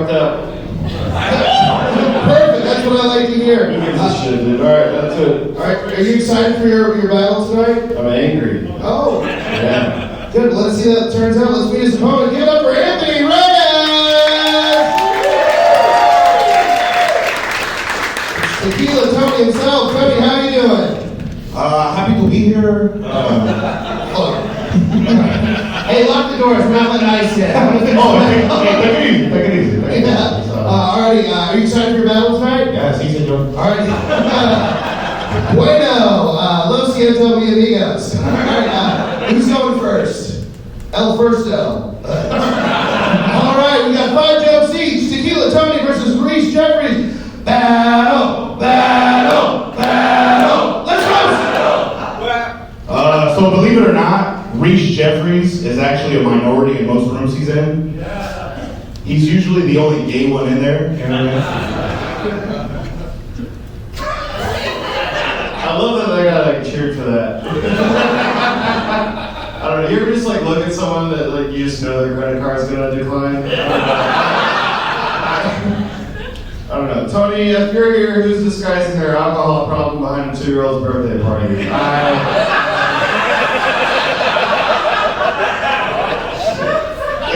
fucked up. Perfect, that's what I like to hear. Who gives a shit, dude? Alright, that's it. Alright, are you excited for your battle tonight? I'm angry. Oh. Yeah. Good, let's see how that turns out. Let's meet his opponent. Give it up for Anthony Rivas! Tequila Tony himself. Tony, how you doing? Happy to be here. Hey, lock the doors. We're not letting ice in. Take it easy. Alrighty, are you excited for your battle tonight? Yes, he's enjoying. Alrighty. Bueno, lo siento, mi amigos. Alright, who's going first? El Firsto. Alright, we got 5 jumps each. Tequila Tony versus Reese Jefferies. Battle. Let's go! So believe it or not, Reese Jefferies is actually a minority in most rooms he's in. Yeah. He's usually the only gay one in there. You know what I mean? I love that I got like cheered for that. I don't know, you ever just like look at someone that like you just know their credit card's gonna decline? I don't know. Tony, if you're here, who's disguising their alcohol problem behind a 2-year-old's birthday party?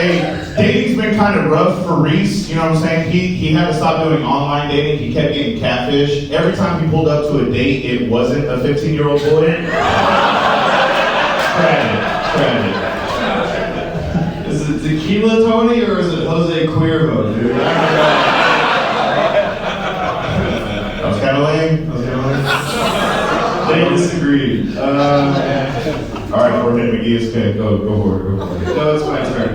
Hey, dating's been kind of rough for Reese, you know what I'm saying? He had to stop doing online dating. He kept getting catfish. Every time he pulled up to a date, it wasn't a 15-year-old boy. Tragic. Is it Tequila Tony or is it Jose Cuervo, dude? I was kind of lame. They disagreed. All right, Jorge McGee is good. Go for it. No, it's my turn.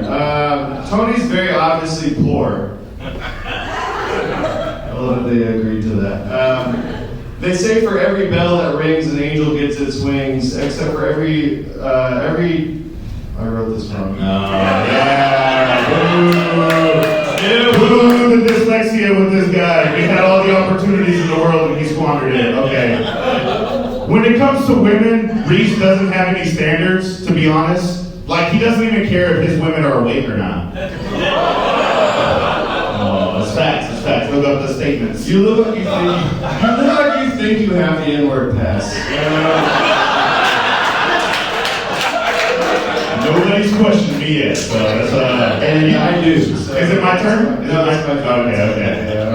Tony's very obviously poor. I love that they agreed to that. They say for every bell that rings, an angel gets its wings, except for every. I wrote this wrong. Boo the dyslexia with this guy. He had all the opportunities in the world and he squandered it. Okay. When it comes to women, Reese doesn't have any standards, to be honest. Like, he doesn't even care if his women are awake or not. Oh, it's facts. Look up the statements. You look like you think you have the N-word pass. Nobody's questioned me yet, so that's And I do. So is it my turn? No, it's my turn. Okay. Yeah,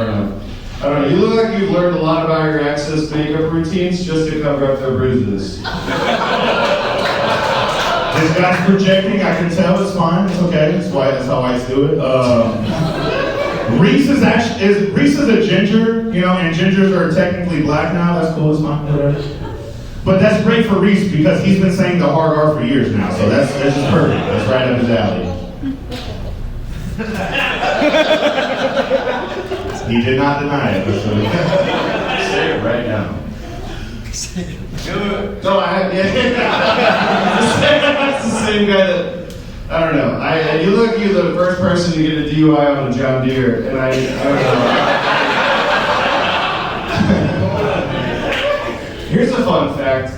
I don't know. You look like you've learned a lot about your ex's makeup routines just to cover up their bruises. This guy's projecting, I can tell, it's fine, it's okay, that's how whites do it. Reese is a ginger, you know, and gingers are technically black now, that's cool, it's fine, whatever. But that's great for Reese because he's been saying the hard R for years now, so that's just perfect, that's right up his alley. He did not deny it. Say it right now. No, I have. Yeah. That's the same guy that. I don't know. You look like you're the first person to get a DUI on a John Deere, and I don't know. Here's a fun fact.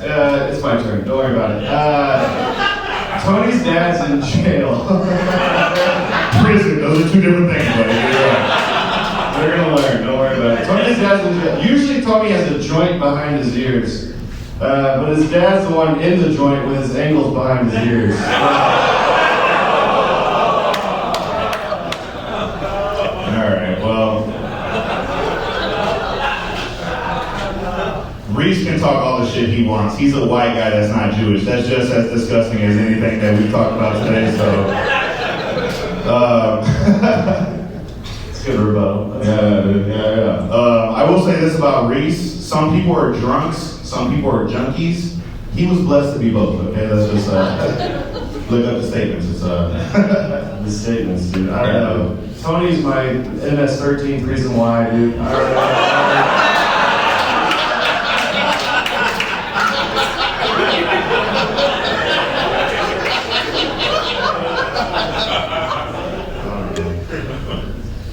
It's my turn. Don't worry about it. Tony's dad's in jail. Prison. Those are two different things, buddy. You're right. They're gonna learn. Don't worry about it. Tony's dad's in jail. Usually, Tony has a joint behind his ears. But his dad's the one in the joint with his ankles behind his ears. Alright, well. Reese can talk all the shit he wants. He's a white guy that's not Jewish. That's just as disgusting as anything that we've talked about today, so. It's good rebuttal. Yeah. I will say this about Reese. Some people are drunks, some people are junkies. He was blessed to be both, okay? Let's just look up the statements. It's The statements, dude. I don't know. Tony's my MS-13 reason why, dude. I don't know.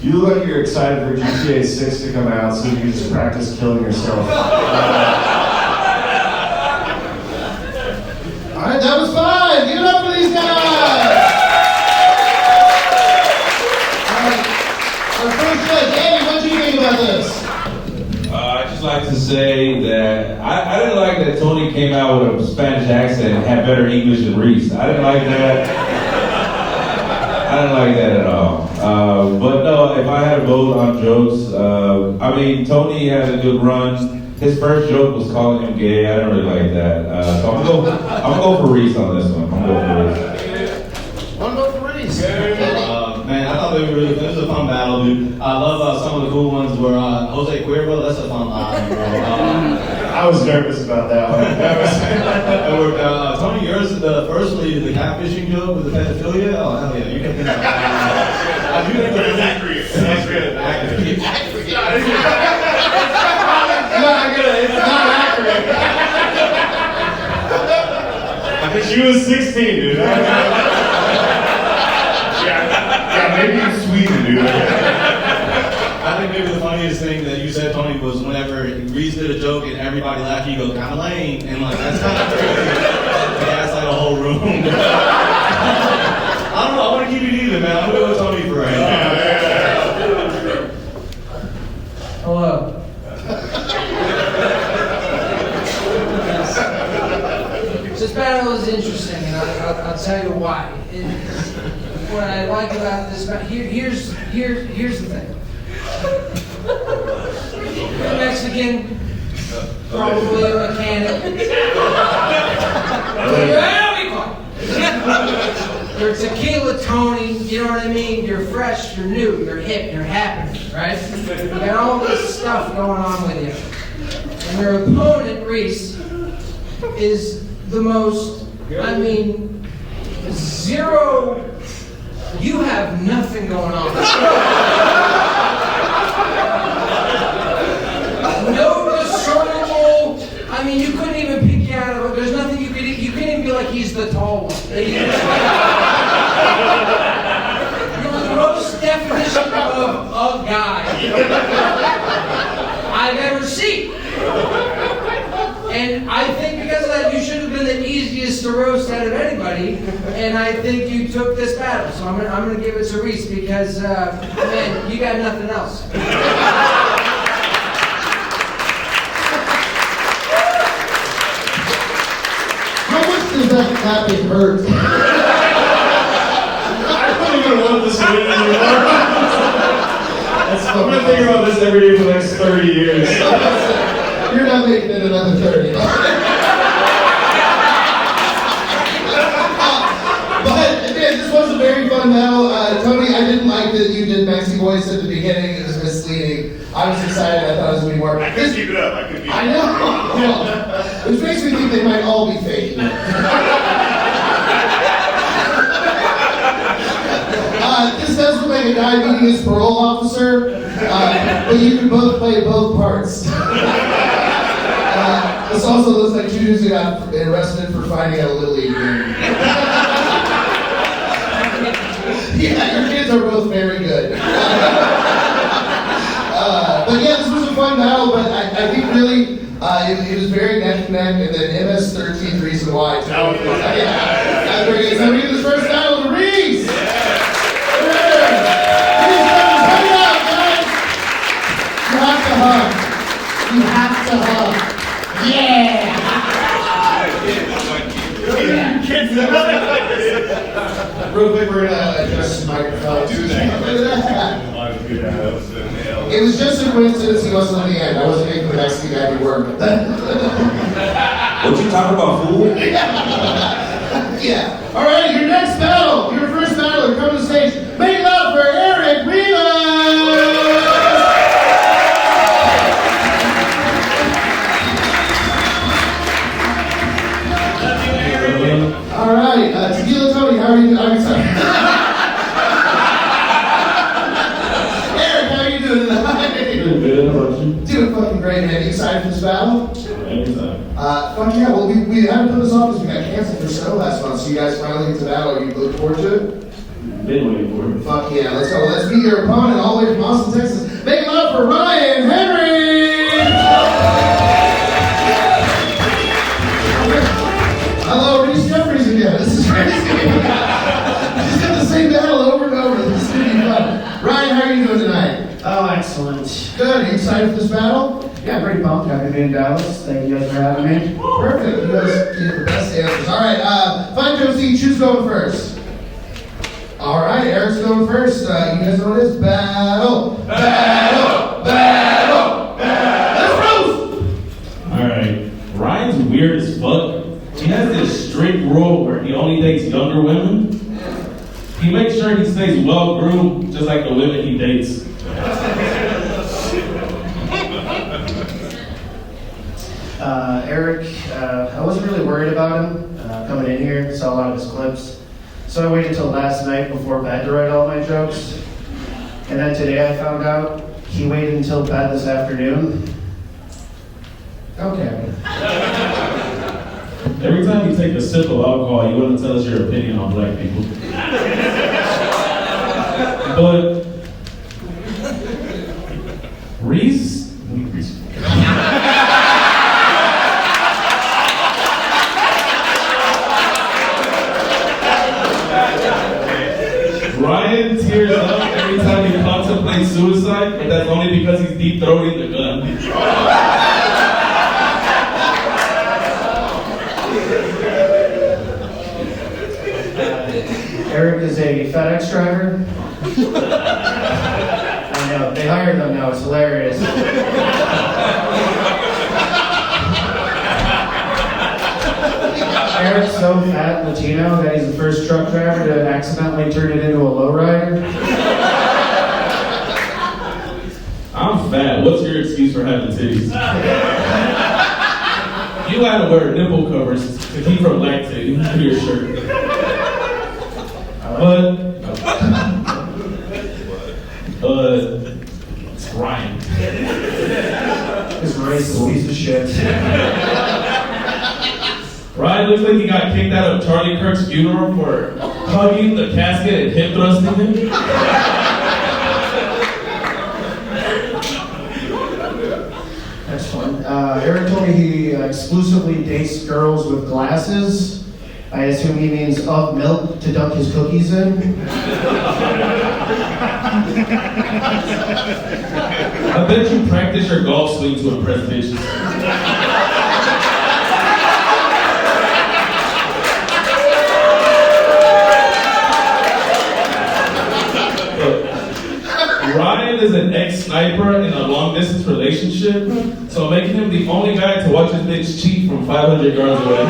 You look like you're excited for GTA 6 to come out so you can just practice killing yourself. Alright, that was 5. Give it up for these guys! Alright, our said Tony came out with a Spanish accent and had better English than Reese. I didn't like that. I didn't like that at all. But no, if I had a vote on jokes, I mean, Tony had a good run. His first joke was calling him gay. I didn't really like that. So I'm gonna go for Reese on this one. I'm going for Reese. One vote for Reese. Man, I thought they were really good. It was a fun battle, dude. I love some of the cool ones where Jose Cuervo, that's a fun line, bro. I was nervous about that one. Tony, yours, the first one, the catfishing joke with the pedophilia. Oh, hell yeah, you can think that. I do think It's accurate. It's accurate. It's not accurate. She was 16, dude. Yeah, maybe in Sweden, dude. I think maybe the funniest thing that you said, Tony, was whenever Reese did a joke and everybody laughed, you go, kind of lame. And like, that's kind of crazy. That's like a whole room. I don't know, I want to keep it even, man. I'm going to go with Tony for right now. Hello. This battle is interesting, and I'll tell you why. What I like about this battle, here's the thing. You're Mexican, probably a mechanic. You're Tequila Tony, you know what I mean? You're fresh, you're new, you're hip, you're happy, right? You got all this stuff going on with you. And your opponent, Reese, is the most, I mean, zero, you have nothing going on. No discernible, I mean, you couldn't even pick you out of it. There's nothing you couldn't even be like, he's the tall one. You're the most definition of a guy I've ever seen. And I think because of that, you should have been the easiest to roast out of anybody. And I think you took this battle. So I'm gonna give it to Reese because, man, you got nothing else. How much does that clapping hurt? I don't even want this to win anymore. I'm gonna think about this every day for the next 30 years. You're not making it another 30. But again, this was a very fun battle. Tony, I didn't like that you did Maxi voice at the beginning. It was misleading. I was excited. I thought it was going to be more. I couldn't keep it up. I couldn't keep it up. I know. Which makes me think they might all be fake. This does look like a guy beating his parole officer, but you can both play both parts. This also looks like two dudes who got arrested for fighting at a Little League game. Yeah, your kids are both very good. But yeah, this was a fun battle, but I think really it was very neck and neck, and then MS 13th reason why. Too. Yeah, that's very good. So we get this first battle to Reese. You have to hug. You have to hug. Yeah! Real quick, we're gonna adjust the microphone. Do that. It was just a coincidence he wasn't on the end. I wasn't making the Mexican guy do work. What you talking about, fool? Yeah. All right, your next battle, your first battler, come to the stage. Make it up for Eric Rivas! All right, Tequila Tony, how are you? I'm sorry. Eric, how are you doing tonight? Doing good. How about you? Doing fucking great, man. You excited for this battle? Anytime. Fuck yeah. Well, we haven't put this off because we got canceled for snow last month, so you guys finally get to battle. Are you looking forward to it? Been waiting for it. Fuck yeah. Let's go. Let's meet your opponent all the way from Austin, Texas. Make it up for Ryan Henry! Hello, Reese Jefferies again. This is crazy. Just got the same battle over and over. This is gonna be fun. Ryan, how are you doing tonight? Oh, excellent. Good. Are you excited for this battle? Yeah, Yeah, pretty pumped. Happy to be in Dallas. Thank you guys for having me. Perfect. You guys gave the best answers. All right, fine, Josie, choose going first. All right, Eric's going first. You guys know what it is? Battle, battle, battle, battle. Let's roast! Alright. Ryan's weird as fuck. He has this strict rule where he only dates younger women. He makes sure he stays well groomed, just like the women he dates. Eric, I wasn't really worried about him coming in here. Saw a lot of his clips. So I waited till last night before bed to write all my jokes. And then today I found out he waited until bed this afternoon. Okay. Every time you take a sip of alcohol, you want to tell us your opinion on black people. But Reese? Ryan tears up every time he contemplates suicide, but that's only because he's deep-throating the gun. Eric is a FedEx driver. I know, they hired him now, it's hilarious. Eric's so fat Latino that he's the first truck driver to accidentally turn it into a lowrider. I'm fat. What's your excuse for having titties? You had to wear nipple covers to keep from lactating to your shirt. It's Ryan. His race is a piece of shit. Ryan looks like he got kicked out of Charlie Kirk's funeral for hugging the casket and hip thrusting him. That's fun. Eric told me he exclusively dates girls with glasses. I assume he means of milk to dunk his cookies in. I bet you practice your golf swing to impress bitches. Ryan is an ex-sniper in a long-distance relationship, so making him the only guy to watch his bitch cheat from 500 yards away.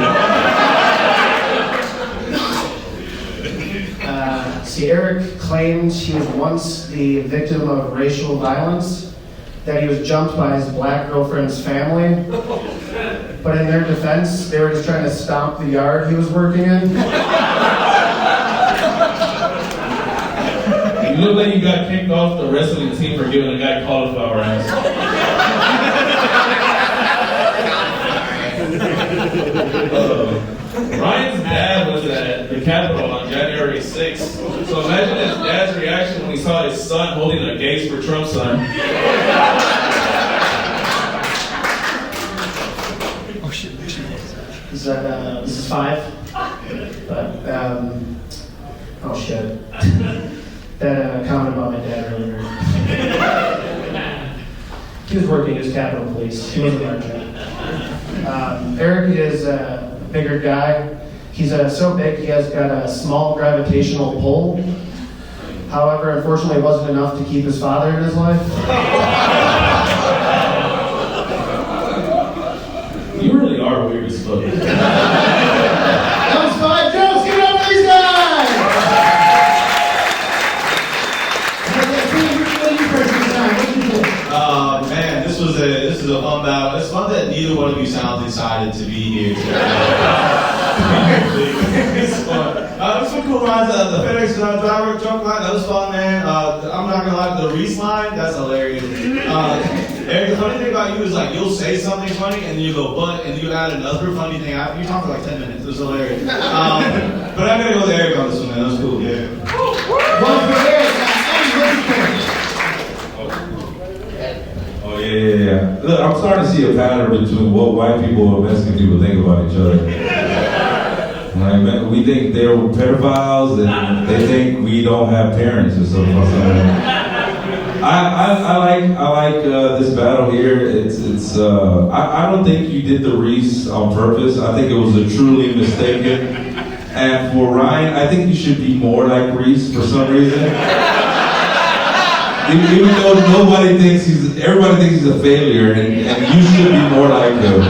See, Eric claimed he was once the victim of racial violence, that he was jumped by his black girlfriend's family. But in their defense, they were just trying to stomp the yard he was working in. You look like you got kicked off the wrestling team for giving a guy cauliflower ass. Ryan's dad was at the Capitol on January 6th. So imagine his dad's reaction when he saw his son holding a Gays for Trump sign. Oh shit. This is 5. But, oh shit. That comment about my dad earlier. He was working as Capitol Police. He wasn't marching. Eric is a bigger guy. He's so big he has got a small gravitational pull. However, unfortunately, it wasn't enough to keep his father in his life. You really are weird as fuck. That was 5 jokes. Give it up for these guys. Man, this is a fun battle. It's fun that neither one of you sounds excited to be here today. It's fun. Some cool lines. The FedEx driver joke line, that was fun, man. I'm not gonna lie, the Reese line, that's hilarious. Eric, the funny thing about you is like you'll say something funny and then you go but and you add another funny thing after. You talk for like 10 minutes. It was hilarious. But I'm gonna go with Eric on this one, man. That was cool. Yeah. One for Eric. Oh yeah. Look, I'm starting to see a pattern between what white people and Mexican people think about each other. Like, we think they're pedophiles and they think we don't have parents or something. I I like this battle here. I don't think you did the Reese on purpose. I think it was a truly mistaken. And for Ryan, I think you should be more like Reese for some reason. Even though everybody thinks he's a failure, and you should be more like him.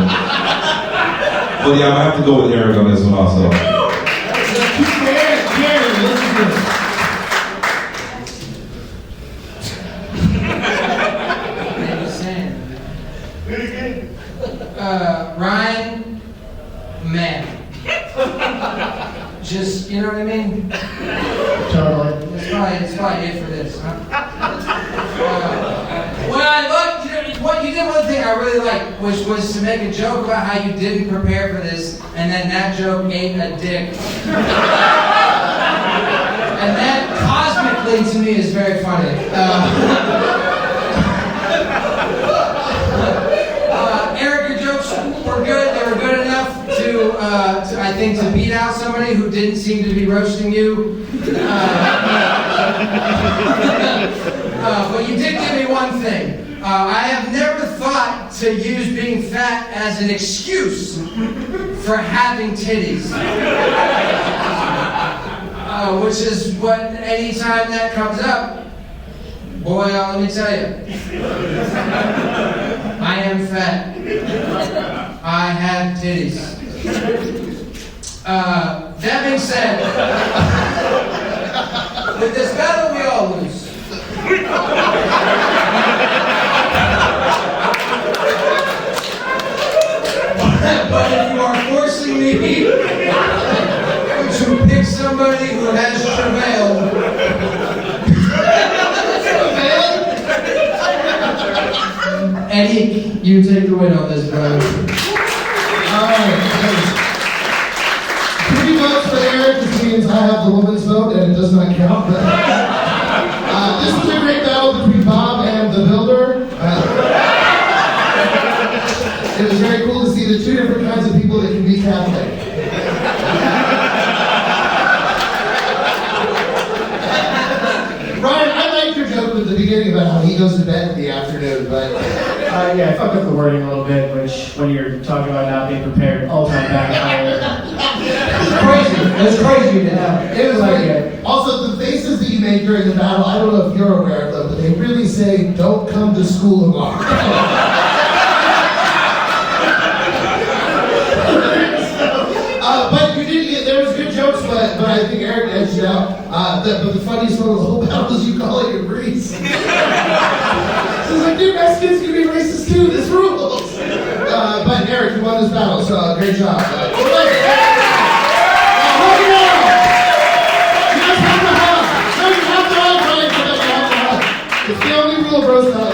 But yeah, I'm gonna have to go with Eric on this one also. Ryan, man. Just, you know what I mean? Totally. It's probably it for this, huh? When I looked, what you did one thing I really liked, which was to make a joke about how you didn't prepare for this, and then that joke ate a dick. And that, cosmically, to me, is very funny. Eric, your jokes were good. They were good enough to I think, to beat out somebody who didn't seem to be roasting you. But you did give me one thing. I have never thought to use being fat as an excuse for having titties. Which is what, anytime that comes up, boy, let me tell you, I am fat. I have titties. That being said, with this battle, we all lose. But if you are forcing me to pick somebody who has travailed, Eddie, you take the win on this, brother. Alright. 3 votes for Eric, which means I have the woman's vote and it does not count. But, this was a great battle between Bob and the Builder. It was very cool to see the 2 different kinds of people that can be Catholic. Ryan, I liked your joke at the beginning about how he goes to bed in the afternoon, but... yeah, I fucked up the wording a little bit, which, when you're talking about not being prepared, all-time backfire. It was crazy you did that. It was like, also, the faces that you made during the battle, I don't know if you're aware of them, but they really say, don't come to school tomorrow. But you did, there was good jokes, but I think Eric edged it out. But the funniest one of the whole battle is you call it your Reese. So it's like, dude, Mexicans can be racist too, this rules. But Eric, you won this battle, so great job. It's the only rule of Roast Battle.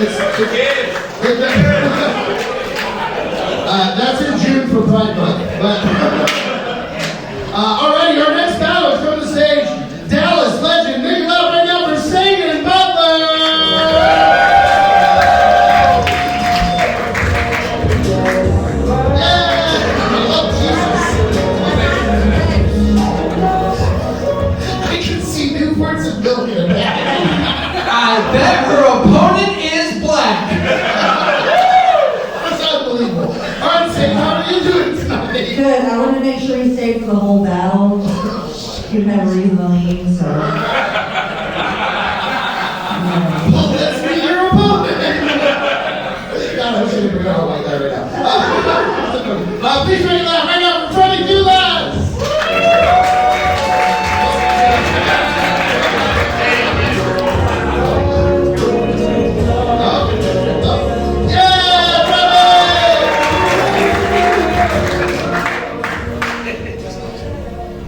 That's in June for Pride Month. But alrighty, our next battle is from the stage. Dallas legend, make it loud right now for Sagan and Butler. I can see Newports and milk in that. I bet her opponent is black. That's unbelievable. Alright, Sagan, how are you doing tonight? Good. I want to make sure he stayed for the whole battle. He would have a reason to leave, so. Well, let's meet your opponent. God, I wish I didn't bring it out like that right now. Please bring it loud right now for Freddy Rivas.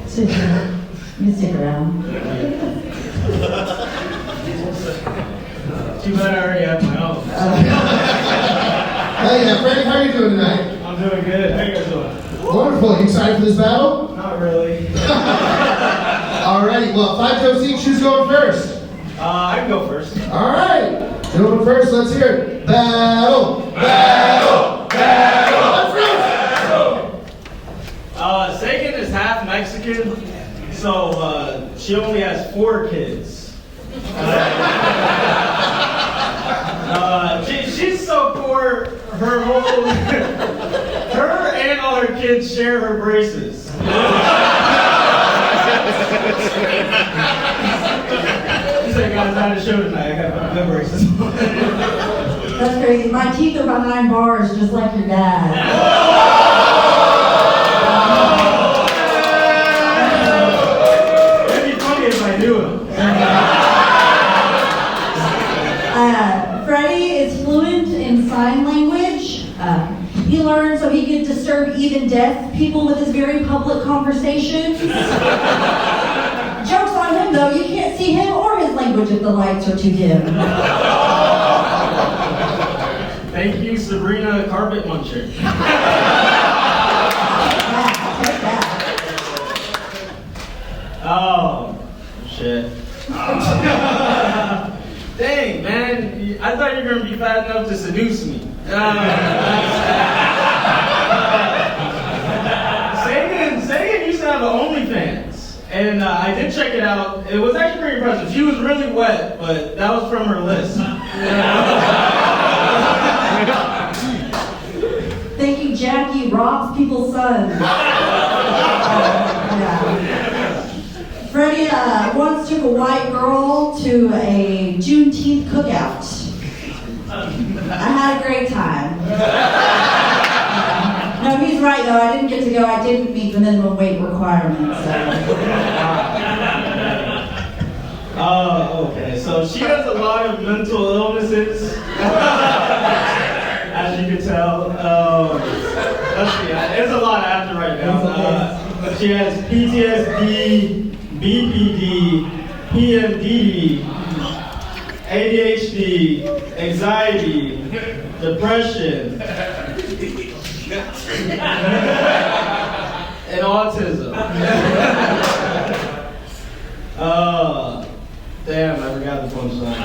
Sit down. You can stick around. Too bad I already have my own. Hey, Freddy, how are you doing tonight? I'm doing good. How you guys doing? Wonderful. You excited for this battle? Not really. Alrighty, well, 5 jokes each. Who's going first? I can go first. Alright. Going first, let's hear it. Battle! Battle! Battle! Let's go! Sagan is half Mexican, so she only has 4 kids. She's so poor, her and all her kids share her braces. She's like, guys, I had a show tonight, I got my braces. That's crazy. My teeth are behind bars, just like your dad. It'd be funny if I knew him. Freddy is fluent in sign language. He learned so he could disturb even deaf people with his very public conversations. Joke's on him though, you can't see him or his language if the lights are too dim. Thank you, Sabrina Carpet Muncher. Yeah, take that. Oh, shit. Dang, man. I thought you were going to be fat enough to seduce me. Sagan used to have an OnlyFans. And I did check it out. It was actually pretty impressive. She was really wet, but that was from her list. Thank you, Jackie robs people's sons. Yeah. Freddy once took a white girl to a Juneteenth cookout. I had a great time. No, he's right though. I didn't get to go. I didn't meet the minimum weight requirements. Okay. So she has a lot of mental illnesses, as you can tell. Let's see. There's a lot after right now. She has PTSD, BPD, PMDD, ADHD, anxiety, depression, and autism. Damn, I forgot the punchline.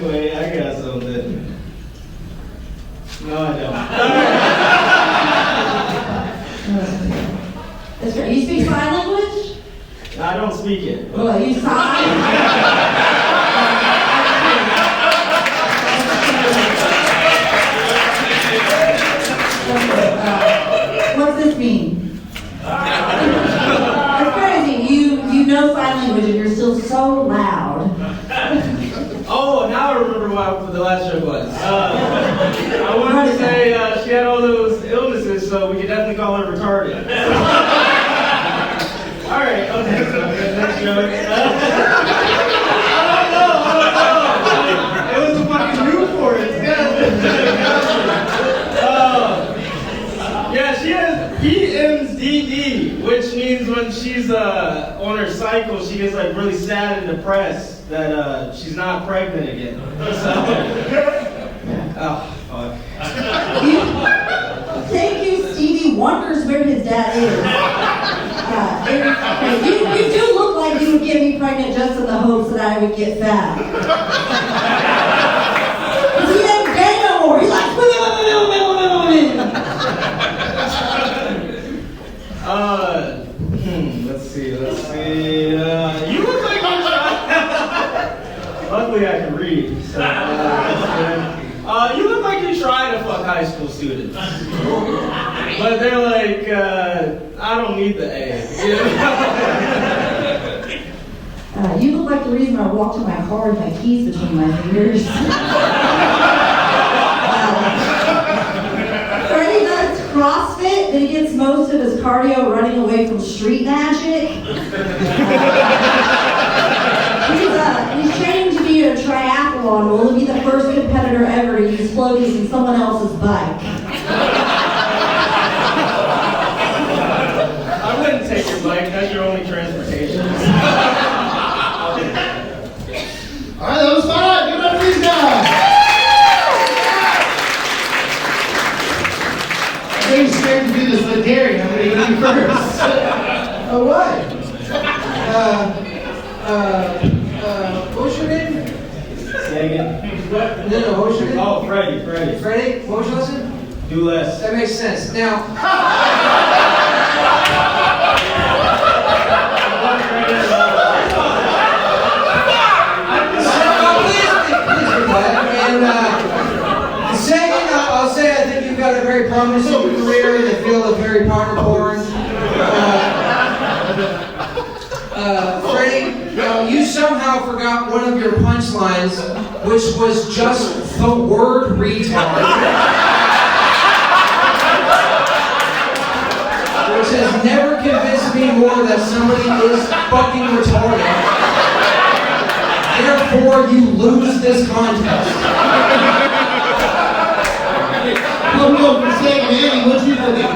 Wait, I got something. No, I don't. That's great. You speak sign language? I don't speak it. Well, you sign? What's this mean? That's crazy. You know sign language and you're still so loud. Oh, now I remember what the last joke was. I wanted to say she had all those illnesses, so we could definitely call her retarded. All right, okay, so next joke. I don't know. It was a fucking Newport. It's good. Yeah, she has PMDD, which means when she's on her cycle, she gets like really sad and depressed that she's not pregnant again. So, oh, fuck. Thank you, Stevie wonders where his dad is. You do look like you would get me pregnant just in the hopes that I would get fat. Because he ain't gay no more. He's like, women. Let's see. You look like you're trying. Luckily, I can read. So, you look like you're trying to fuck high school students. But they're like, I don't need the A. You look like the reason I walked to my car with my keys between my fingers. Freddy does CrossFit, but he gets most of his cardio running away from street magic. He's training to be a triathlon. Will be the first competitor ever to use floaties in someone else's bike. I wouldn't take your bike. That's your only transportation. All right, that was fun. Give it up for these guys. I'm very scared to do this with Darian. I'm going to go first. Oh, what? What was your name? Sagan. What? No, what was your name? Oh, Freddy. Freddy? What was your last name? Do less. That makes sense. Now, I somehow forgot one of your punchlines, which was just the word retard. Which has never convinced me more that somebody is fucking retarded. Therefore, you lose this contest. What you think?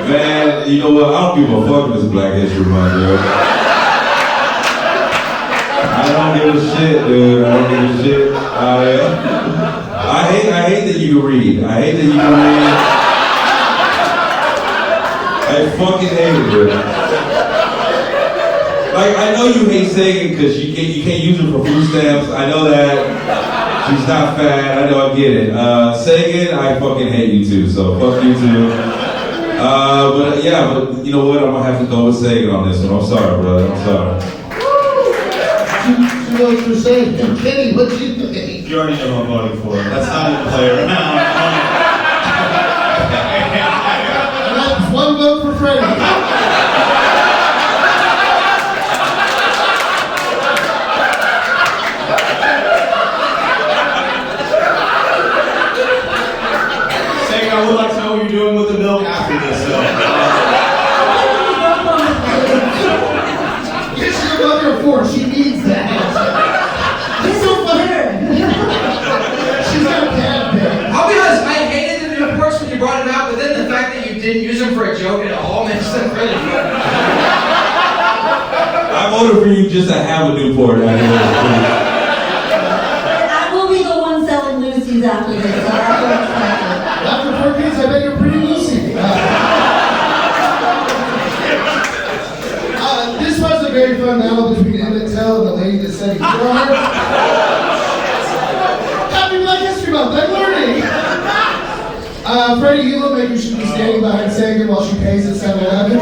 Man, you know what? I don't give a fuck if it's Black History Month, dude. I don't give a shit, dude. I don't give a shit. I hate that you can read. I hate that you can read. I fucking hate it, dude. Like, I know you hate Sagan because you can't use her for food stamps. I know that. She's not fat. I know, I get it. Sagan, I fucking hate you too, so fuck you too. But you know what? I'm gonna have to go with Sagan on this one. I'm sorry, brother. I'm sorry. Two votes for Sagan. Kenny, what you think? You already know who I'm voting for. That's not even a player. And that's one vote for Freddy. I would like to know what you're doing with the milk after this. Yes, your mother of four. She needs that. It's so funny. She's got a cat bed. I'll be honest, I hated the Newports when you brought them out, but then the fact that you didn't use them for a joke at all makes them really good. I voted for you just to have a Newport out here. I will be the one selling Lucy's after this. So that's what I'm expecting. After 4 kids, I bet you're pretty Lucy. This was a very fun battle between Emmett Till and the lady that said he threw her. Happy Black History Month, I'm learning. Freddy, you look like you should be standing behind Sagan while she pays at 7-Eleven.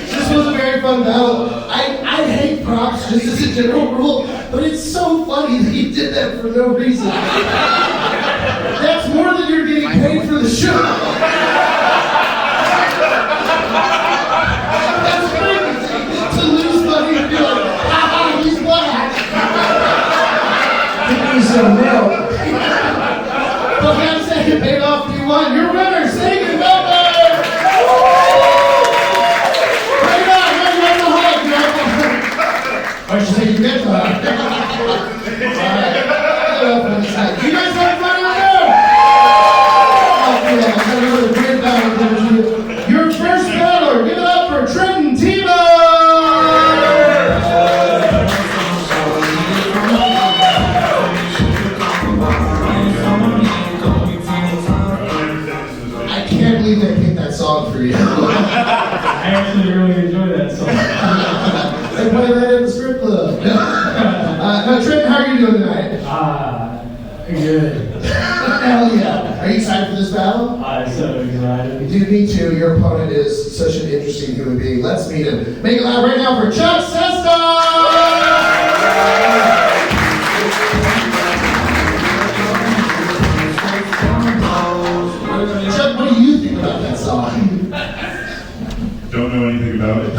This was a very fun battle. I hate props just as a general rule, but it's so funny that you did that for no reason. That's more than you're getting paid for the show. That's crazy to lose money and be like, haha, he's black. He's a milk. But I'm saying it paid off you won. Your winner, Sagan Butler. Or should I say you get to her? You guys have fun out there? Oh, yeah, I got another great battle. Your first battler, give it up for Trenton, Tebow! I can't believe they picked that song for you. I actually really enjoy that song. They play that in the strip club. Now, Trenton, how are you doing tonight? Good. Hell yeah. Are you excited for this battle? I'm so excited. Dude, me too. Your opponent is such an interesting human being. Let's meet him. Make it loud right now for Chuck Sestok! Chuck, what do you think about that song? Don't know anything about it.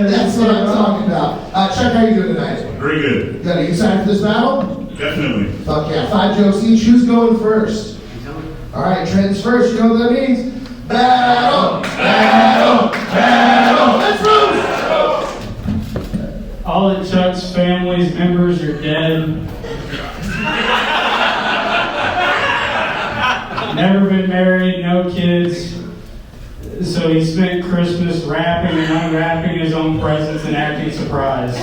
That's what I'm talking about. Chuck, how are you doing tonight? Very good. Good. Are you excited for this battle? Definitely. Fuck yeah. 5 jokes each. Who's going first? All right, Trenton's first. You know what that means? Battle! Battle! Battle! Let's roast! All of Chuck's family's members are dead. Never been married, no kids. So he spent Christmas wrapping and unwrapping his own presents and acting surprised.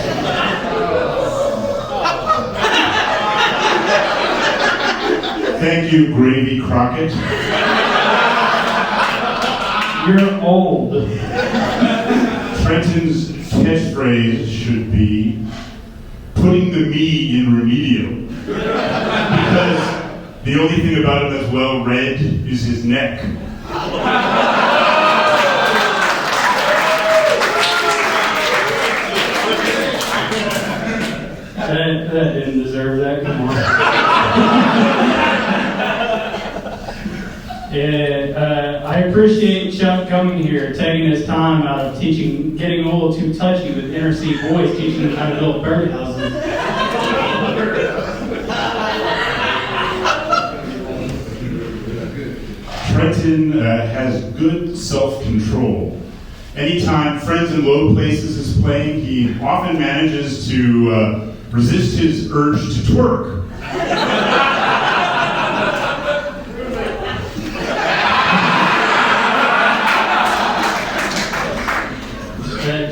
Thank you, Gravy Crockett. You're old. Trenton's catchphrase should be putting the me in remedial. Because the only thing about him that's well read is his neck. That didn't deserve that. Come on. Yeah, I I appreciate Chuck coming here, taking his time out of teaching, getting a little too touchy with inner city boys, teaching them how to build birdhouses. Trenton has good self-control. Anytime Friends in Low Places is playing, he often manages to resist his urge to twerk.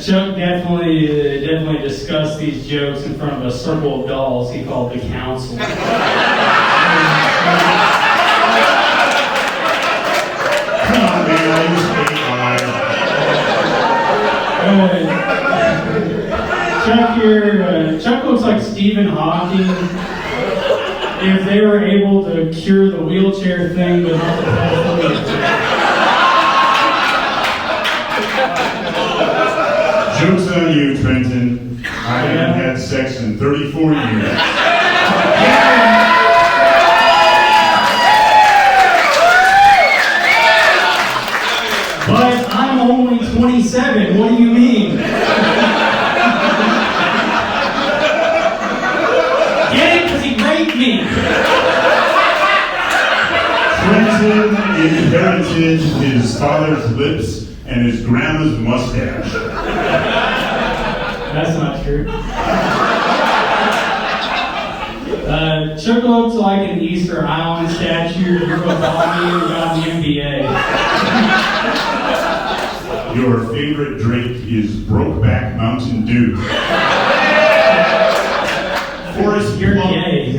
Chuck definitely discussed these jokes in front of a circle of dolls he called the council. Come on, man, I used to Chuck looks like Stephen Hawking if they were able to cure the wheelchair thing, but not the pedophilia. Joke's on you, Trenton. I haven't had sex in 34 years. But I'm only 27. What do you mean? Get it? Because he raped me. Trenton inherited his father's lips and his grandma's mustache. That's not true. Chuck looks like an Easter Island statue grew up on me and got the NBA. Your favorite drink is Brokeback Mountain Dew. Forrest You're Plump. gay.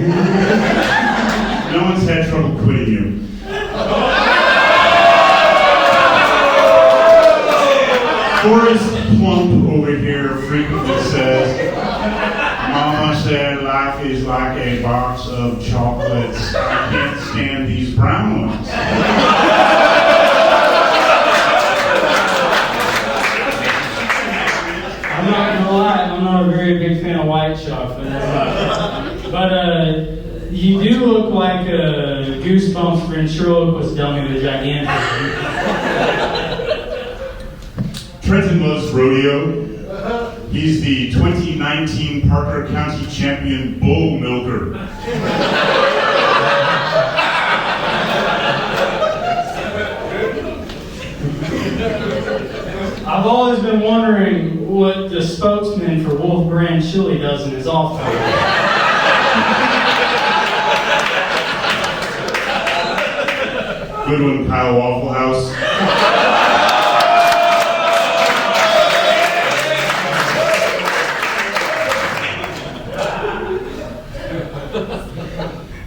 No one's had trouble quitting you. Forrest Plump over here frequently says, Mama said life is like a box of chocolates. I can't stand these brown ones. I'm not gonna lie, I'm not a very big fan of white chocolate. But you do look like Goosebumps ventriloquist dummy with gigantic. Trenton loves rodeo. He's the 2019 Parker County champion bull milker. I've always been wondering what the spokesman for Wolf Brand Chili does in his off time. Good one, Kyle Waffle House.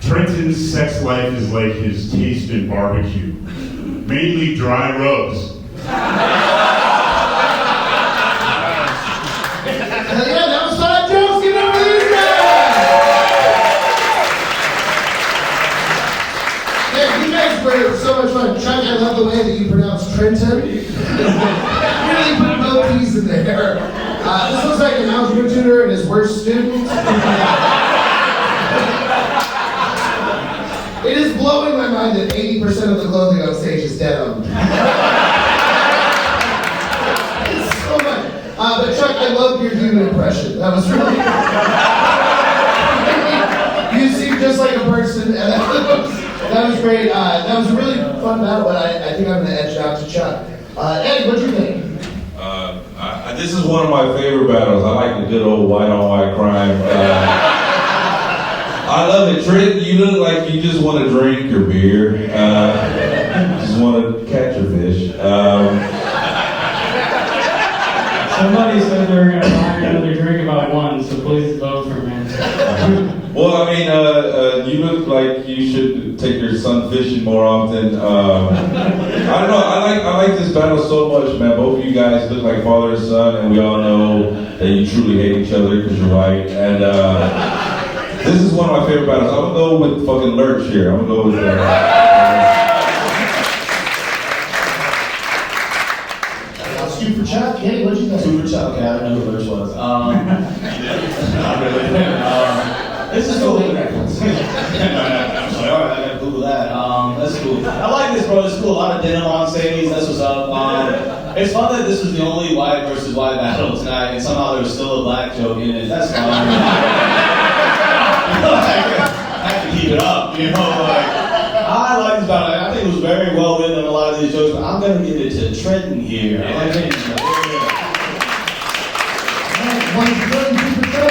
Trenton's sex life is like his taste in barbecue. Mainly dry rubs. Yeah, that was 5 jokes. Give it up for these guys. Yeah, you guys were so much fun. Chuck, I love the way that you pronounce Trenton. Really put both T's in there. This looks like an algebra tutor and his worst student. It is blowing my mind that 80% of the clothing on stage is denim. It's so much. But Chuck, I loved your human impression. That was really you seem just like a person, and that was great. That was a really fun battle, but I think I'm going to edge it out to Chuck. Eddie, what'd you think? This is one of my favorite battles. I like the good old white-on-white crime. I love it. Trenton, you look like you just want to drink your beer. Just want to catch a fish. Somebody said they were going to buy another drink about 1, so please vote for me. Well, I mean, you look like you should take your son fishing more often. I don't know. I like this battle so much, man. Both of you guys look like father and son, and we all know that you truly hate each other because you're white. And this is one of my favorite battles. I'm gonna go with fucking Lurch here. I'm gonna go with Two for Chuck. Eddie, what'd you think? 2 for Chuck. Yeah, I didn't know who Lurch was. Not really. This is cool. I'm sorry, I gotta Google that. That's cool. I like this, bro. It's cool. A lot of denim on stage. That's what's up. It's fun that this was the only white versus white battle tonight, and somehow there was still a black joke in it. That's fun. I have to keep it up, you know. Like, I like this battle. I think it was very well written on a lot of these jokes, but I'm gonna give it to Trenton here. I like it.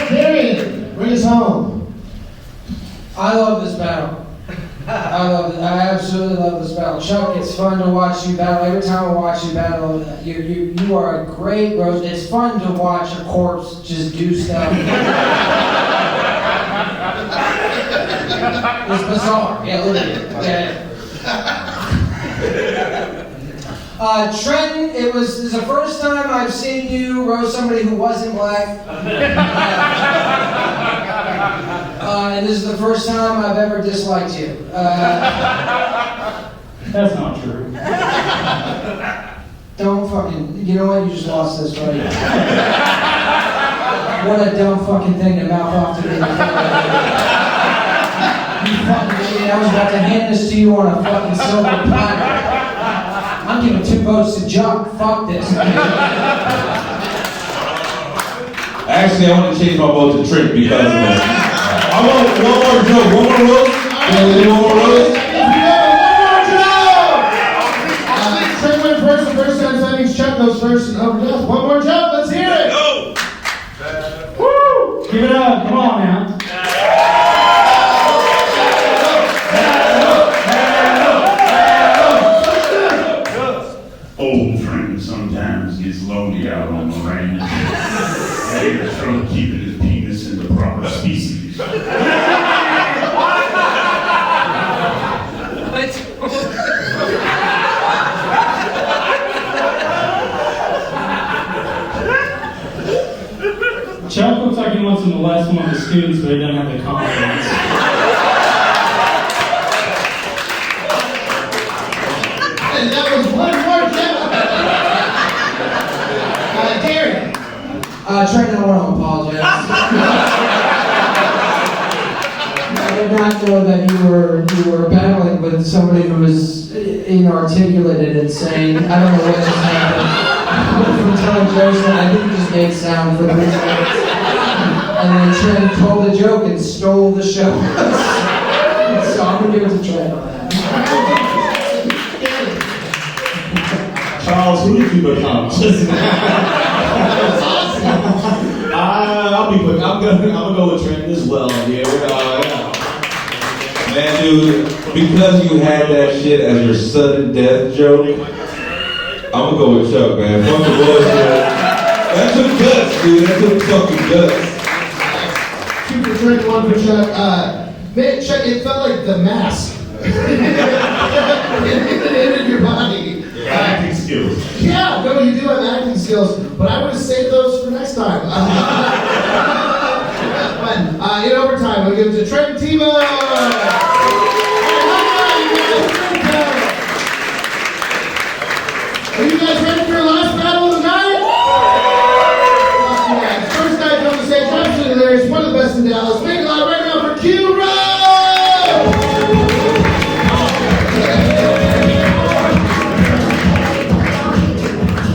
Darian, bring us home. I love this battle. I love it. I absolutely love this battle. Chuck, it's fun to watch you battle. Every time I watch you battle, you are a great roast. It's fun to watch a corpse just do stuff. It's bizarre. Yeah, literally. Yeah. Trenton, this is the first time I've seen you roast somebody who wasn't black. And this is the first time I've ever disliked you. That's not true. Don't fucking, you know what? You just lost this fight. What a dumb fucking thing to mouth off to me. You fucking idiot. I was about to hand this to you on a fucking silver platter. I'm giving 2 votes to Chuck. Fuck this. Actually, I want to change my vote to Trent because of that. I want one more joke. One more roast. One more roast. Trent went first. The first time signing Chuck goes first and overdose. One more joke. Let's hear it. Go! Woo! Give it up. Come on, man. Old friend sometimes gets lonely out on the range. Having trouble keeping his penis in the proper species. Chuck looks like he wants to molest one of the students, but he doesn't have the confidence. And that was one more joke. Darian. Trenton, I want to apologize. I did not know that you were battling with somebody who was inarticulate and insane. I don't know what just happened. From telling jokes that I think just made sound for 3 seconds. And then Trenton told a joke and stole the show. So I'm going to give it to Trenton on that. Charles, who did you become? I'll be quick. I'm gonna go with Trenton as well. Yeah. Man, dude, because you had that shit as your sudden death joke, I'm gonna go with Chuck, man. Fuck the bullshit. That took guts, dude. That took fucking guts. 2 for Trenton, 1 for Chuck. Man, Chuck, it felt like the mask. It entered your body. Acting skills. Yeah, no, you do have acting skills, but I would have saved those for next time. But in overtime, we'll give it to Trenton Tebow. Are you guys ready for your last battle of the night? Yeah, first night on the stage, absolutely hilarious, one of the best in Dallas. Make a lot right now for Q Rowe!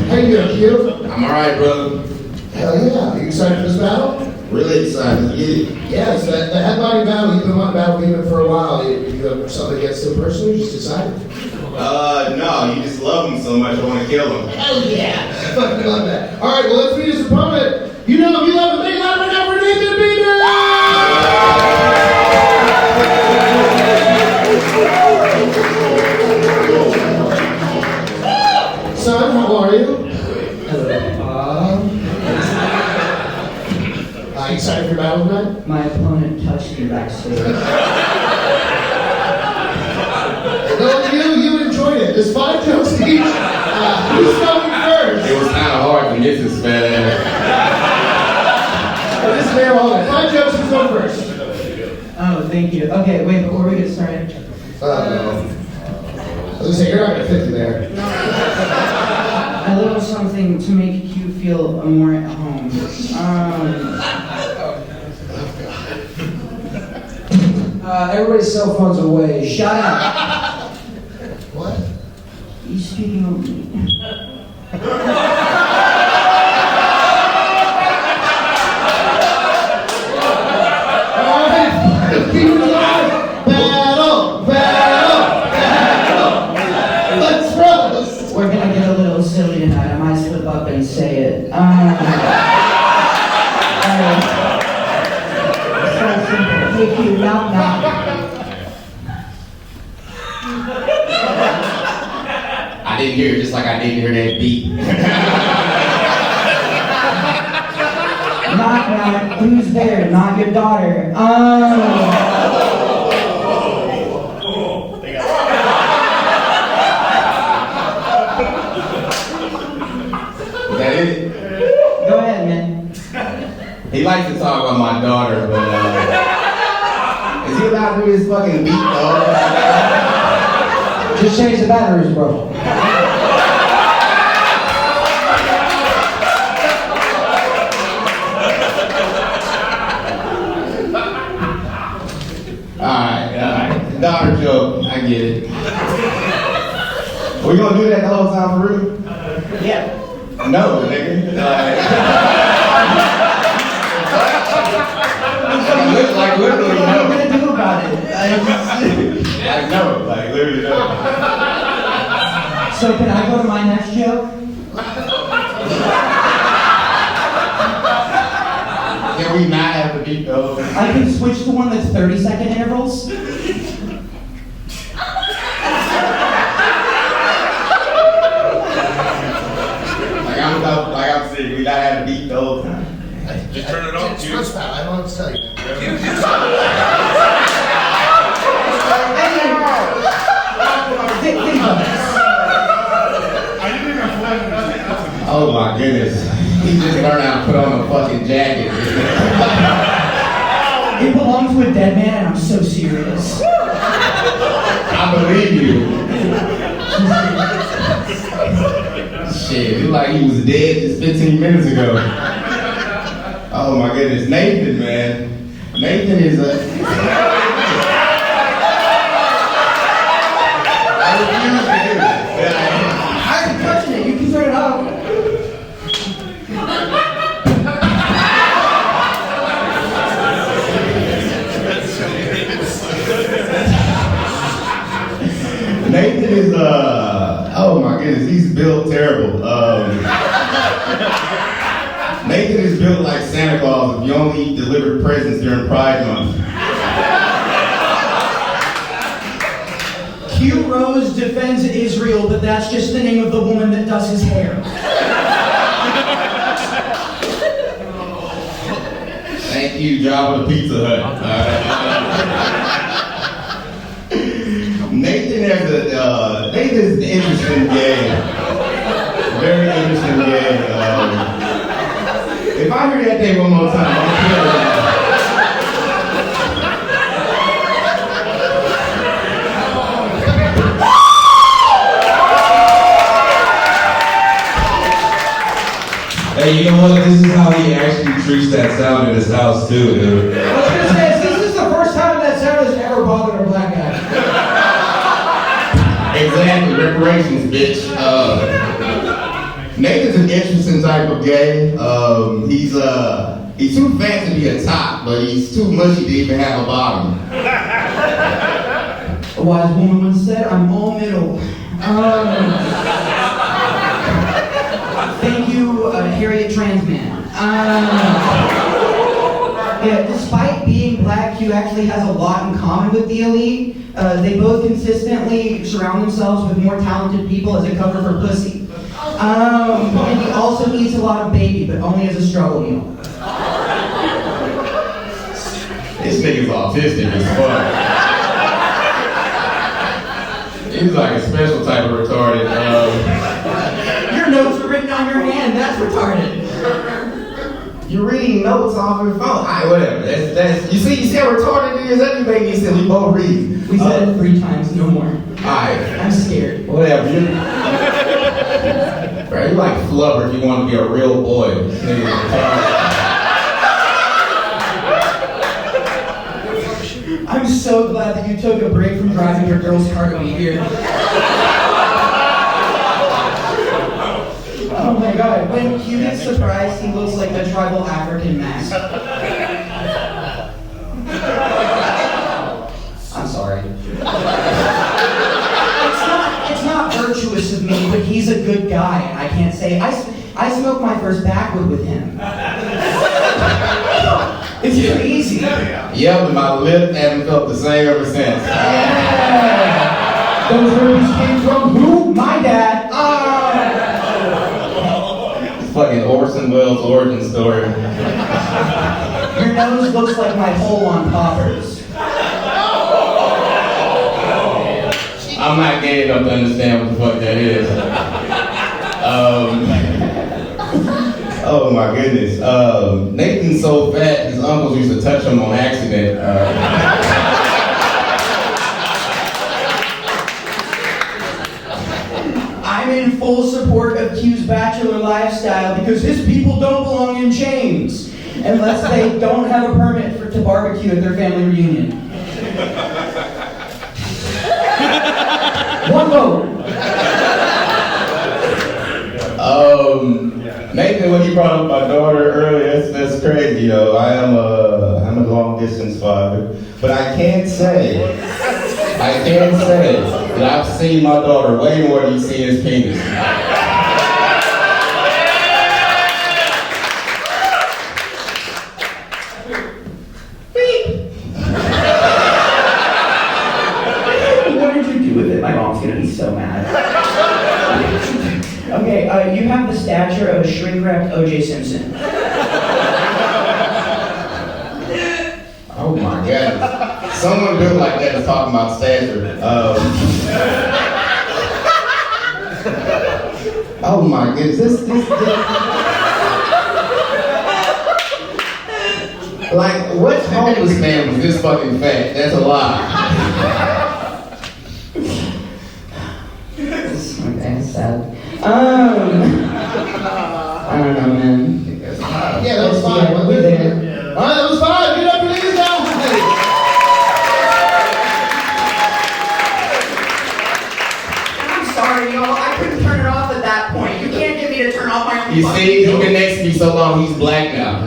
How you doing, Q? I'm alright, brother. Hell yeah. Are you excited for this battle? Really excited. Yeah. Yeah, it's the headlining battle. You've been wanting to battle Beeman for a while. You have something against him personally, just excited? No, you just love him so much, I want to kill him. Hell yeah. I fucking love that. Alright, well, let's meet his opponent. You know him, you love him. Make it loud right now for Nathan Beeman! Son, how are you? Excited for your battle tonight? My opponent touched me backstage. No, you enjoyed it. There's 5 jokes each. Who's going first? It was kind of hard to get this fat ass. This is very hard. 5 jokes, who's going first? Oh, thank you. Okay, wait, before we get started. I was going to say, you're not going to fit in there. A little something to make you feel more at home. Everybody's cell phones away. Shut up. You speaking over me? Let's roast. We're gonna get a little silly tonight. I might slip up and say it. So simple. Thank you. Knock knock. I didn't hear it just like I didn't hear that beat. Knock knock. Who's there? Not your daughter. Is that it? Go ahead, man. He likes to talk about my daughter, but is he allowed to do his fucking beat, dog? Just change the batteries, bro. Alright, daughter joke, I get it. We gonna do that the whole time for real? Yeah. No, nigga. Like literally What are no. you gonna do about it? Like no, like literally no. So can I go to my next joke? Can we not have the beat though? I can switch to one that's 30-second intervals. Like I'm saying, we gotta have the beat the whole time. Just turn it on. It's Roast Battle. I don't know what to tell you. Oh my goodness. He just learned how to put on a fucking jacket. It belongs to a dead man, and I'm so serious. I believe you. Shit, it's like he was dead just 15 minutes ago. Oh my goodness. Nathan, man. Nathan is a... I refuse to do this. I'm touching it. You can turn it off. Nathan is oh my goodness, he's built terrible. Nathan is built like Santa Claus if you only delivered presents during Pride Month. Q Rose defends Israel, but that's just the name of the woman that does his hair. Thank you, Java the Pizza Hut. Nathan's interesting gay. Very interesting gay. If I hear that thing one more time, I'm gonna kill it. Hey, you know what? This is how he actually treats that sound in his house too, dude. I was gonna say, this is the first time that sound has ever bothered a black guy. Exactly, reparations, bitch. Nathan's an interesting type of gay. He's too fat to be a top, but he's too mushy to even have a bottom. A wise woman once said, I'm all middle. Thank you, Harriet Transman. Yeah, despite being black, Q actually has a lot in common with the elite. They both consistently surround themselves with more talented people as a cover for pussy. And he also eats a lot of baby, but only as a struggle meal. This nigga's autistic as fuck. He's like a special type of retarded. Your notes are written on your hand, that's retarded. You're reading notes off your phone. Alright, whatever. That's you see how retarded it is? That you make me silly. We both read. We said it 3 times, no more. Alright. I'm scared. Whatever. Bro, you like flubber if you want to be a real boy. I'm so glad that you took a break from driving your girl's car to be here. Oh my god, when Q gets surprised, he looks like a tribal African mask. I'm sorry. It's not virtuous of me, but he's a good guy, and I can't say. I smoked my first backwood with him. It's crazy. Yep, and my lip haven't felt the same ever since. Yeah. Those ribs came from who? My dad. Fucking Orson Welles' origin story. Your nose looks like my hole on poppers. I'm not gay enough to understand what the fuck that is. Oh my goodness. Nathan's so fat, his uncles used to touch him on accident. I'm in full support of Q's bachelor lifestyle because his people don't belong in chains unless they don't have a permit to barbecue at their family reunion. One vote. Nathan, when you brought up my daughter earlier, that's crazy, yo. I'm a long distance father, but I can't say that I've seen my daughter way more than you've seen his penis. What did you do with it? My mom's gonna be so mad. Okay, you have the stature of a shrink-wrapped O.J. Simpson. Oh my God. Someone built like that is talking about stature. Oh my goodness. This. Like, what homeless man was this fucking fat? That's a lie. Okay, sad. I don't know, man. Yeah, that was fine. Yeah, we're there. All right, that was fine. Get up for these now. I'm sorry, y'all. I couldn't turn it off at that point. You can't get me to turn off my own You fucking see, he's video. been next to me so long, he's black now.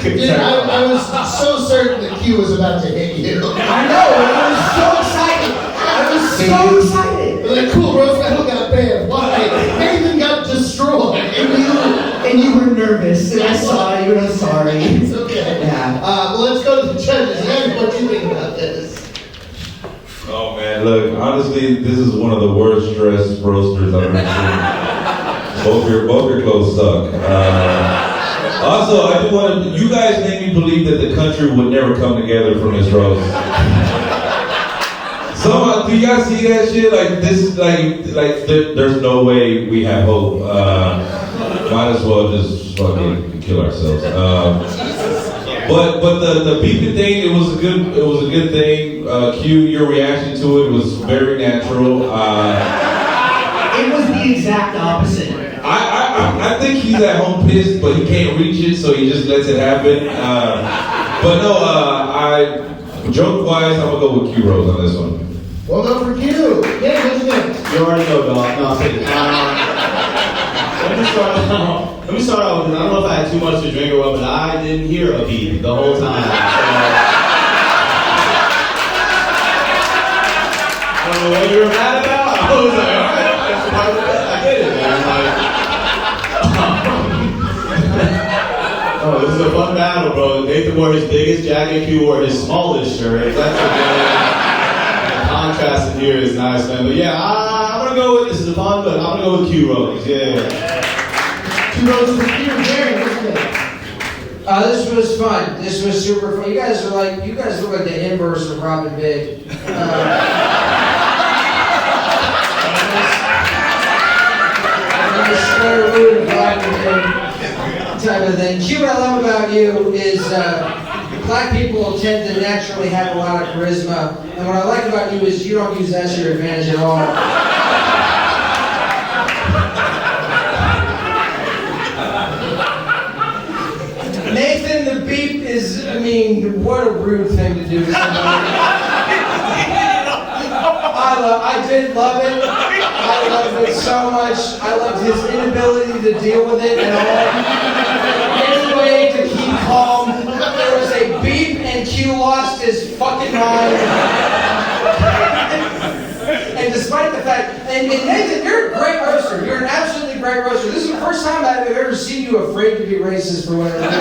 Dude, I was so certain that Q was about to hit you. I know, and I was so excited. Like, cool, Roast Battle got banned. Why? Nathan got destroyed. And you were nervous, and I saw you, and I'm sorry. It's okay. Yeah. Well, let's go to the judges. Ed, what do you think about this? Oh man, look, honestly, this is one of the worst stressed roasters I've ever seen. Both your clothes suck. Also, I do want to, you guys made me believe that the country would never come together from this roast. So, do you guys see that shit? Like, this is there's no way we have hope. Might as well just fucking kill ourselves. But the Beeman thing, it was a good thing. Q, your reaction to it was very natural. It was the exact opposite. I think he's at home pissed, but he can't reach it, so he just lets it happen. But no, joke-wise, I'm gonna go with Q Rose on this one. Well, go for Q. Yeah, what you think? You already know, dog. No, I'm kidding. Let me start off because I don't know if I had too much to drink or what, but I didn't hear a beat the whole time. I don't know what you were mad about. I was like, all right, that's part of it. I get it, man. Oh, this is a fun battle, bro. Nathan wore his biggest jacket, Q wore his smallest shirt. That's a good contrast in here is nice, man. But yeah, I'm gonna go with, this is fun, but I'm gonna go with Q Rose. Yeah. Q Rose for Q. Jerry, what you think? This was fun. This was super fun. You guys look like the inverse of Robin Big. Square root of Robin Big type of thing. Q, what I love about you is black people tend to naturally have a lot of charisma, and what I like about you is you don't use that to your advantage at all. Nathan, the beep is, I mean, what a rude thing to do to somebody. I did love it. I I loved it so much. I loved his inability to deal with it at all. Any way to keep calm. There was a beep and Q lost his fucking mind. And despite the fact, and Nathan, you're a great roaster. You're an absolutely great roaster. This is the first time I've ever seen you afraid to be racist for whatever reason.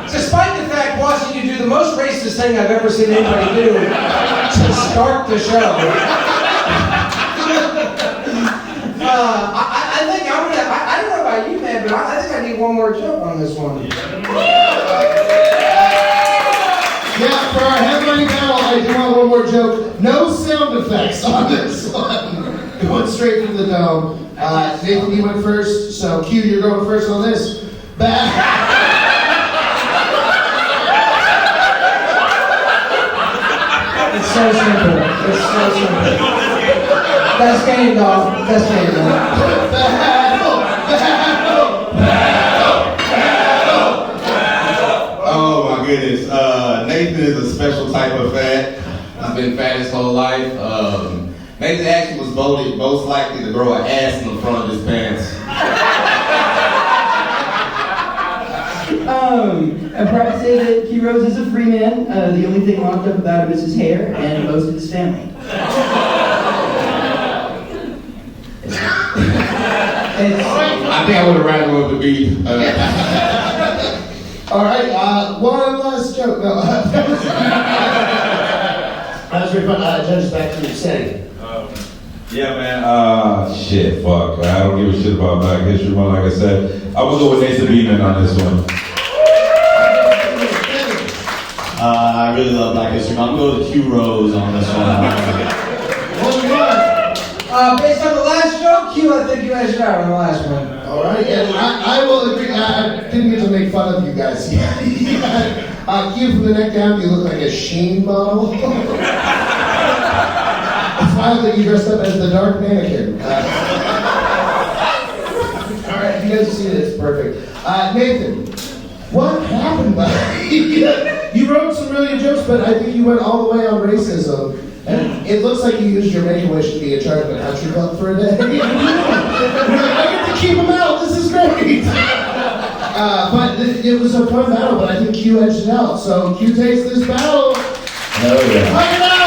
Despite the fact, watching you do the most racist thing I've ever seen anybody do to start the show. I think I'm gonna. I don't know about you, man, but I think I need one more joke on this one. Yeah, for our headline battle, I do want one more joke. No sound effects on this one. Going straight from the dome. Nathan, you went first, so Q, you're going first on this. It's so simple. It's so simple. Best game, dog. Best game, dog. Oh my goodness. Nathan is a special type of fat. He's been fat his whole life. Nathan actually was voted most likely to grow an ass in the front of his pants. I'm proud to say that Q Rose is a free man. The only thing locked up about him is his hair and most of his family. I think I would have rather go with the beat. All right, one last joke. No, that was very fun. Judges, back to you. Sagan. Yeah, man. Shit, fuck. I don't give a shit about Black History Month. Like I said, I'm gonna go with Nathan Beeman on this one. I really love Black History Month. I'm going to go with Q Rose on this one. Based on the last joke, Q, I think you edged out on the last one. All right, and I will agree. I didn't get to make fun of you guys. Q, from the neck down, you look like a Sheen model. It's wild that you dressed up as the dark mannequin. All right, you guys see this, perfect. Nathan, what happened, buddy? You wrote some really good jokes, but I think you went all the way on racism. And it looks like you used your Make-A-Wish to be in charge of a country club for a day. I get to keep them out. This is great. But it was a fun battle, but I think Q edged it out. So Q takes this battle. Hell yeah. Fight it out!